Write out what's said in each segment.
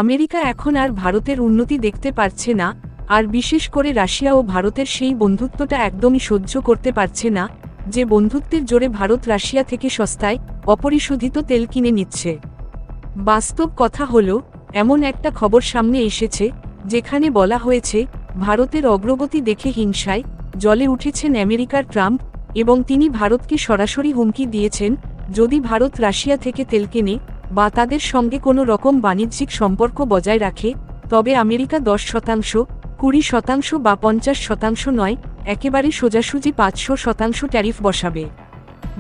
America এখন আর ভারতের উন্নতি দেখতে পারছে না, আর বিশেষ করে রাশিয়া ও ভারতের সেই বন্ধুত্বটা একদমই সহ্য করতে পারছে না, যে বন্ধুত্বের জোরে ভারত রাশিয়া থেকে সস্তায় অপরিশোধিত তেল কিনে নিচ্ছে। বাস্তব কথা হলো, এমন একটা খবর সামনে এসেছে যেখানে বলা হয়েছে ভারতের অগ্রগতি দেখে হিংসায় জ্বলে উঠেছেন আমেরিকার ট্রাম্প, এবং তিনি ভারতকে সরাসরি হুমকি দিয়েছেন যদি ভারত রাশিয়া থেকে তেল কেনে বা তাদের সঙ্গে কোনো রকম বাণিজ্যিক সম্পর্ক বজায় রাখে, তবে আমেরিকা 10%, 20% বা 50% নয়, একেবারে সোজাসুজি 500% ট্যারিফ বসাবে।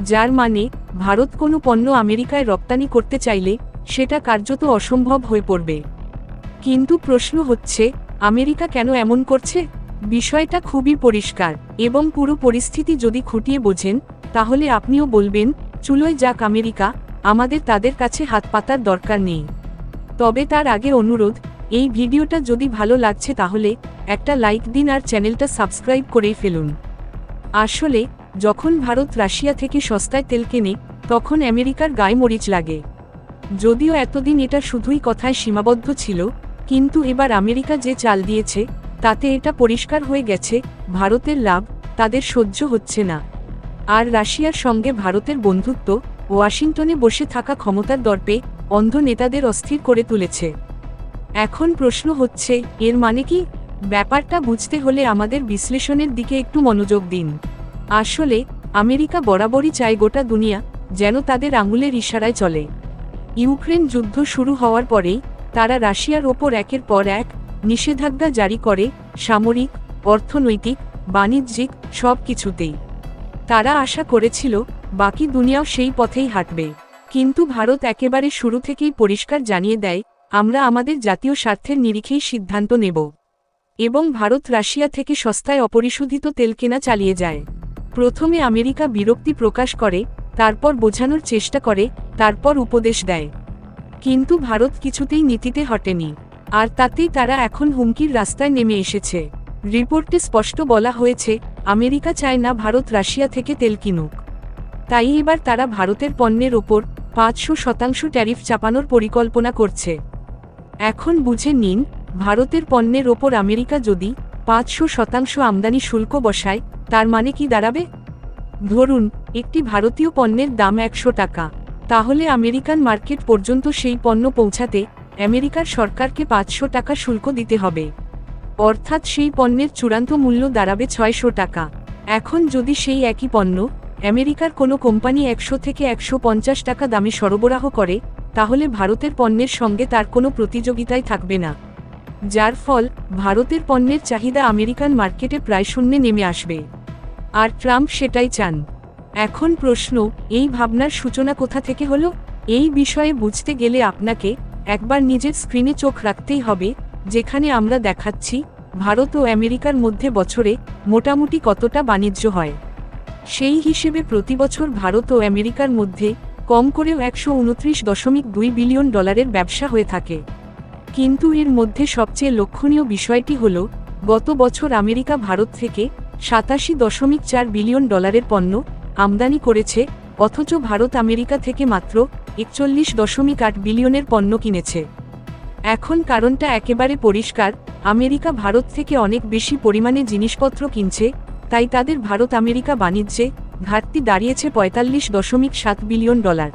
যার মানে ভারত কোনো পণ্য আমেরিকায় রপ্তানি করতে চাইলে সেটা কার্যত অসম্ভব হয়ে পড়বে। কিন্তু প্রশ্ন হচ্ছে, আমেরিকা কেন এমন করছে? বিষয়টা খুবই পরিষ্কার, এবং পুরো পরিস্থিতি যদি খুঁটিয়ে বোঝেন তাহলে আপনিও বলবেন, চুলোয় যাক আমেরিকা, আমাদের তাদের কাছে হাত পাতার দরকার নেই। তবে তার আগে অনুরোধ, এই ভিডিওটা যদি ভালো লাগছে তাহলে একটা লাইক দিন আর চ্যানেলটা সাবস্ক্রাইব করেই ফেলুন। আসলে যখন ভারত রাশিয়া থেকে সস্তায় তেল কেনে তখন আমেরিকার গায়ে মরিচ লাগে। যদিও এতদিন এটা শুধুই কথায় সীমাবদ্ধ ছিল, কিন্তু এবার আমেরিকা যে চাল দিয়েছে তাতে এটা পরিষ্কার হয়ে গেছে ভারতের লাভ তাদের সহ্য হচ্ছে না। আর রাশিয়ার সঙ্গে ভারতের বন্ধুত্ব ওয়াশিংটনে বসে থাকা ক্ষমতার দর্পে অন্ধ নেতাদের অস্থির করে তুলেছে। এখন প্রশ্ন হচ্ছে, এর মানে কি? ব্যাপারটা বুঝতে হলে আমাদের বিশ্লেষণের দিকে একটু মনোযোগ দিন। আসলে আমেরিকা বরাবরই চায় গোটা দুনিয়া যেন তাদের আঙুলের ইশারায় চলে। ইউক্রেন যুদ্ধ শুরু হওয়ার পরেই তারা রাশিয়ার ওপর একের পর এক নিষেধাজ্ঞা জারি করে, সামরিক, অর্থনৈতিক, বাণিজ্যিক সব কিছুতেই। তারা আশা করেছিল বাকি দুনিয়াও সেই পথেই হাঁটবে। কিন্তু ভারত একেবারে শুরু থেকেই পরিষ্কার জানিয়ে দেয়, আমরা আমাদের জাতীয় স্বার্থের নিরিখেই সিদ্ধান্ত নেব। এবং ভারত রাশিয়া থেকে সস্তায় অপরিশোধিত তেল কেনা চালিয়ে যায়। প্রথমে আমেরিকা বিরক্তি প্রকাশ করে, তারপর বোঝানোর চেষ্টা করে, তারপর উপদেশ দেয়। কিন্তু ভারত কিছুতেই নীতিতে হটেনি, আর তাতেই তারা এখন হুমকির রাস্তায় নেমে এসেছে। রিপোর্টে স্পষ্ট বলা হয়েছে, আমেরিকা চায় না ভারত রাশিয়া থেকে তেল কিনুক। তাই এবার তারা ভারতের পণ্যের ওপর 500% ট্যারিফ চাপানোর পরিকল্পনা করছে। এখন বুঝে নিন, ভারতের পণ্যের ওপর আমেরিকা যদি 500% আমদানি শুল্ক বসায়, তার মানে কি দাঁড়াবে? ধরুন একটি ভারতীয় পণ্যের দাম 100 টাকা, তাহলে আমেরিকান মার্কেট পর্যন্ত সেই পণ্য পৌঁছাতে আমেরিকার সরকারকে 500 টাকা শুল্ক দিতে হবে। অর্থাৎ সেই পণ্যের চূড়ান্ত মূল্য দাঁড়াবে 600 টাকা। এখন যদি সেই একই পণ্য আমেরিকার কোনো কোম্পানি 100 থেকে 150 টাকা দামে সরবরাহ করে, তাহলে ভারতের পণ্যের সঙ্গে তার কোনো প্রতিযোগিতাই থাকবে না। যার ফল ভারতের পণ্যের চাহিদা আমেরিকান মার্কেটে প্রায় শূন্যে নেমে আসবে। আর ট্রাম্প সেটাই চান। এখন প্রশ্ন, এই ভাবনার সূচনা কোথা থেকে হলো? এই বিষয়ে বুঝতে গেলে আপনাকে একবার নিজের স্ক্রিনে চোখ রাখতেই হবে, যেখানে আমরা দেখাচ্ছি ভারত ও আমেরিকার মধ্যে বছরে মোটামুটি কতটা বাণিজ্য হয়। সেই হিসেবে প্রতি বছর ভারত ও আমেরিকার মধ্যে কম করেও 129.2 বিলিয়ন ডলারের ব্যবসা হয়ে থাকে। কিন্তু এর মধ্যে সবচেয়ে লক্ষণীয় বিষয়টি হল, গত বছর আমেরিকা ভারত থেকে 87.4 বিলিয়ন ডলারের পণ্য আমদানি করেছে, অথচ ভারত আমেরিকা থেকে মাত্র 41.8 বিলিয়নের পণ্য কিনেছে। এখন কারণটা একেবারে পরিষ্কার, আমেরিকা ভারত থেকে অনেক বেশি পরিমাণে জিনিসপত্র কিনছে, তাই তাদের ভারত আমেরিকা বাণিজ্যে ঘাটতি দাঁড়িয়েছে 45.7 বিলিয়ন ডলার।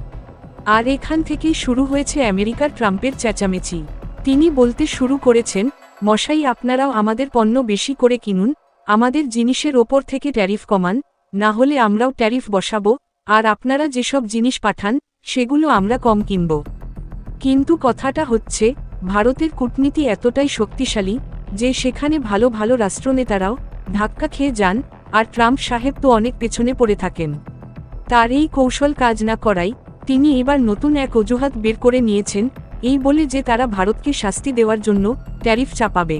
আর এখান থেকেই শুরু হয়েছে আমেরিকার ট্রাম্পের চেঁচামেচি। তিনি বলতে শুরু করেছেন, মশাই আপনারাও আমাদের পণ্য বেশি করে কিনুন, আমাদের জিনিসের ওপর থেকে ট্যারিফ কমান, না হলে আমরাও ট্যারিফ বসাবো, আর আপনারা যেসব জিনিস পাঠান সেগুলো আমরা কম কিনব। কিন্তু কথাটা হচ্ছে, ভারতের কূটনীতি এতটাই শক্তিশালী যে সেখানে ভালো ভালো রাষ্ট্রনেতারাও ধাক্কা খেয়ে যান, আর ট্রাম্প সাহেব তো অনেক পেছনে পড়ে থাকেন। তার এই কৌশল কাজ না করায় তিনি এবার নতুন এক অজুহাত বের করে নিয়েছেন, এই বলে যে তারা ভারতকে শাস্তি দেওয়ার জন্য ট্যারিফ চাপাবে।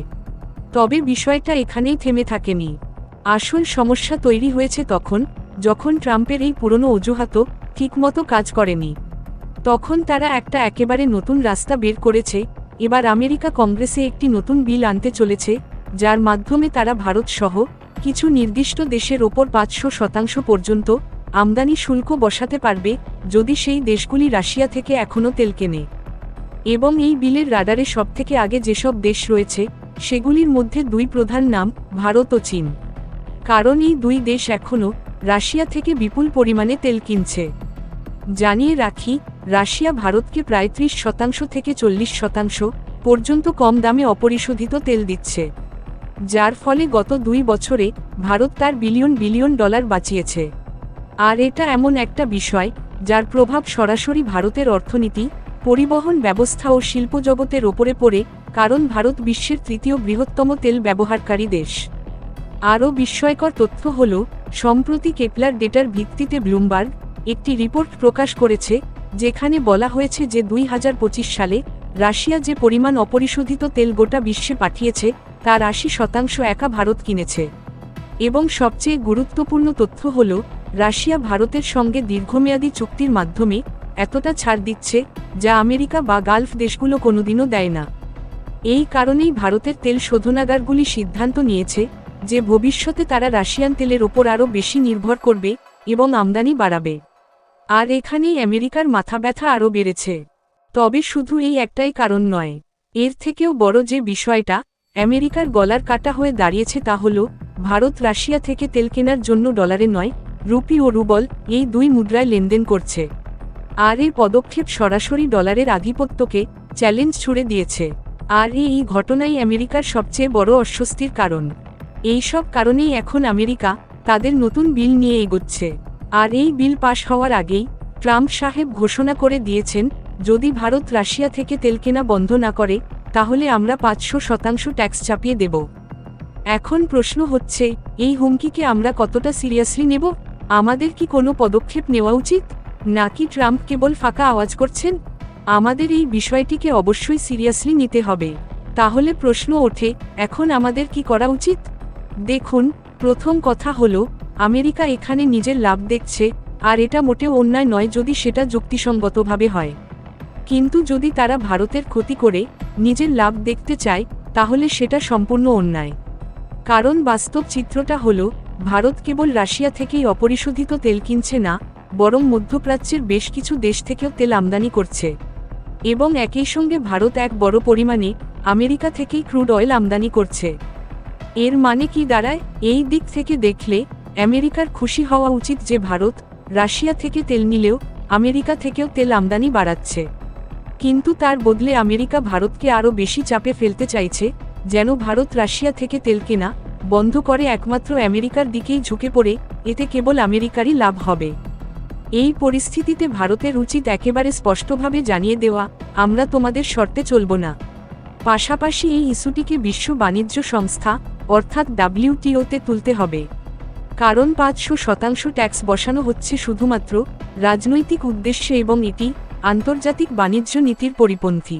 তবে বিষয়টা এখানেই থেমে থাকেনি। আসল সমস্যা তৈরি হয়েছে তখন, যখন ট্রাম্পের এই পুরনো অজুহাতও ঠিকমতো কাজ করেনি। তখন তারা একটা একেবারে নতুন রাস্তা বের করেছে। এবার আমেরিকা কংগ্রেসে একটি নতুন বিল আনতে চলেছে, যার মাধ্যমে তারা ভারত সহ কিছু নির্দিষ্ট দেশের ওপর 500% পর্যন্ত আমদানি শুল্ক বসাতে পারবে, যদি সেই দেশগুলি রাশিয়া থেকে এখনও তেল কেনে। এবং এই বিলের রাডারে সবথেকে আগে যেসব দেশ রয়েছে সেগুলির মধ্যে দুই প্রধান নাম ভারত ও চীন। কারণ এই দুই দেশ এখনও রাশিয়া থেকে বিপুল পরিমাণে তেল কিনছে। জানিয়ে রাখি, রাশিয়া ভারতকে প্রায় 30% থেকে 40% পর্যন্ত কম দামে অপরিশোধিত তেল দিচ্ছে, যার ফলে গত 2 বছরে ভারত তার বিলিয়ন বিলিয়ন ডলার বাঁচিয়েছে। আর এটা এমন একটা বিষয় যার প্রভাব সরাসরি ভারতের অর্থনীতি, পরিবহন ব্যবস্থা ও শিল্প জগতের ওপরে পড়ে, কারণ ভারত বিশ্বের 3য় বৃহত্তম তেল ব্যবহারকারী দেশ। আরও বিস্ময়কর তথ্য হল, সম্প্রতি কেপলার ডেটার ভিত্তিতে ব্লুমবার্গ একটি রিপোর্ট প্রকাশ করেছে যেখানে বলা হয়েছে যে 2025 সালে রাশিয়া যে পরিমাণ অপরিশোধিত তেল গোটা বিশ্বে পাঠিয়েছে তার 80% একা ভারত কিনেছে। এবং সবচেয়ে গুরুত্বপূর্ণ তথ্য হল, রাশিয়া ভারতের সঙ্গে দীর্ঘমেয়াদী চুক্তির মাধ্যমে এতটা ছাড় দিচ্ছে যা আমেরিকা বা গালফ দেশগুলো কোনোদিনও দেয় না। এই কারণেই ভারতের তেল শোধনাগারগুলি সিদ্ধান্ত নিয়েছে যে ভবিষ্যতে তারা রাশিয়ান তেলের ওপর আরও বেশি নির্ভর করবে এবং আমদানি বাড়াবে। আর এখানেই আমেরিকার মাথা ব্যথা আরও বেড়েছে। তবে শুধু এই একটাই কারণ নয়, এর থেকেও বড় যে বিষয়টা আমেরিকার গলার কাটা হয়ে দাঁড়িয়েছে তা হল, ভারত রাশিয়া থেকে তেল কেনার জন্য ডলারে নয়, রুপি ও রুবল এই দুই মুদ্রায় লেনদেন করছে। আর এই পদক্ষেপ সরাসরি ডলারের আধিপত্যকে চ্যালেঞ্জ ছুড়ে দিয়েছে। আর এই ঘটনাই আমেরিকার সবচেয়ে বড় অস্বস্তির কারণ। এইসব কারণেই এখন আমেরিকা তাদের নতুন বিল নিয়ে এগোচ্ছে। আর এই বিল পাশ হওয়ার আগেই ট্রাম্প সাহেব ঘোষণা করে দিয়েছেন, যদি ভারত রাশিয়া থেকে তেল কেনা বন্ধ না করে তাহলে আমরা 500% ট্যাক্স চাপিয়ে দেব। এখন প্রশ্ন হচ্ছে, এই হুমকিকে আমরা কতটা সিরিয়াসলি নেব? আমাদের কি কোনো পদক্ষেপ নেওয়া উচিত, নাকি ট্রাম্প কেবল ফাঁকা আওয়াজ করছেন? আমাদের এই বিষয়টিকে অবশ্যই সিরিয়াসলি নিতে হবে। তাহলে প্রশ্ন ওঠে, এখন আমাদের কি করা উচিত? দেখুন, প্রথম কথা হলো, আমেরিকা এখানে নিজের লাভ দেখছে, আর এটা মোটেও অন্যায় নয় যদি সেটা যুক্তিসঙ্গতভাবে হয়। কিন্তু যদি তারা ভারতের ক্ষতি করে নিজের লাভ দেখতে চায় তাহলে সেটা সম্পূর্ণ অন্যায়। কারণ বাস্তব চিত্রটা হলো, ভারত কেবল রাশিয়া থেকেই অপরিশোধিত তেল কিনছে না, বরং মধ্যপ্রাচ্যের বেশ কিছু দেশ থেকেও তেল আমদানি করছে। এবং একই সঙ্গে ভারত এক বড় পরিমাণে আমেরিকা থেকেই ক্রুড অয়েল আমদানি করছে। এর মানে কি দাঁড়ায়? এই দিক থেকে দেখলে আমেরিকার খুশি হওয়া উচিত যে ভারত রাশিয়া থেকে তেল নিলেও আমেরিকা থেকেও তেল আমদানি বাড়াচ্ছে। কিন্তু তার বদলে আমেরিকা ভারতকে আরও বেশি চাপে ফেলতে চাইছে, যেন ভারত রাশিয়া থেকে তেল কেনা বন্ধ করে একমাত্র আমেরিকার দিকেই ঝুঁকে পড়ে, এতে কেবল আমেরিকারই লাভ হবে। এই পরিস্থিতিতে ভারতের উচিত একেবারে স্পষ্টভাবে জানিয়ে দেওয়া, আমরা তোমাদের শর্তে চলব না। পাশাপাশি এই ইস্যুটিকে বিশ্ব বাণিজ্য সংস্থা অর্থাৎ WTO-তে তুলতে হবে। কারণ 500% ট্যাক্স বসানো হচ্ছে শুধুমাত্র রাজনৈতিক উদ্দেশ্যে এবং এটি আন্তর্জাতিক বাণিজ্য নীতির পরিপন্থী।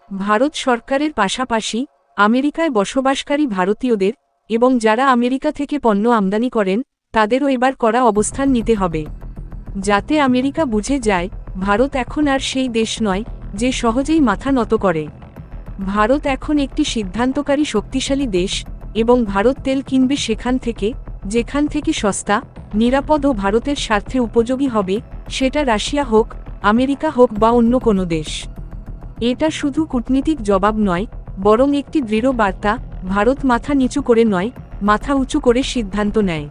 ভারত সরকারের পাশাপাশি আমেরিকায় বসবাসকারী ভারতীয়দের এবং যারা আমেরিকা থেকে পণ্য আমদানি করেন তাদেরও এবার কড়া অবস্থান নিতে হবে, যাতে আমেরিকা বুঝে যায় ভারত এখন আর সেই দেশ নয় যে সহজেই মাথা নত করে। ভারত এখন একটি সিদ্ধান্তকারী শক্তিশালী দেশ এবং ভারত তেল কিনবে সেখান থেকে যেখান থেকে সস্তা, নিরাপদ ও ভারতের স্বার্থে উপযোগী হবে, সেটা রাশিয়া হোক, আমেরিকা হোক বা অন্য কোনো দেশ। এটা শুধু কূটনীতিক জবাব নয়, বরং একটি দৃঢ় বার্তা, ভারত মাথা নিচু করে নয়, মাথা উঁচু করে সিদ্ধান্ত নেয়।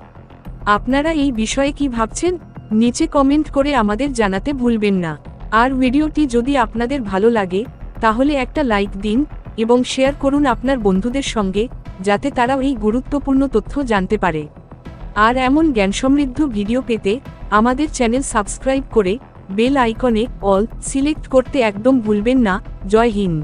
আপনারা এই বিষয়ে কি ভাবছেন? নিচে কমেন্ট করে আমাদের জানাতে ভুলবেন না। আর ভিডিওটি যদি আপনাদের ভালো লাগে তাহলে একটা লাইক দিন এবং শেয়ার করুন আপনার বন্ধুদের সঙ্গে, যাতে তারাও এই গুরুত্বপূর্ণ তথ্য জানতে পারে। আর এমন জ্ঞানসমৃদ্ধ ভিডিও পেতে আমাদের চ্যানেল সাবস্ক্রাইব করে বেল আইকনে অল সিলেক্ট করতে একদম ভুলবেন না। জয় হিন্দ।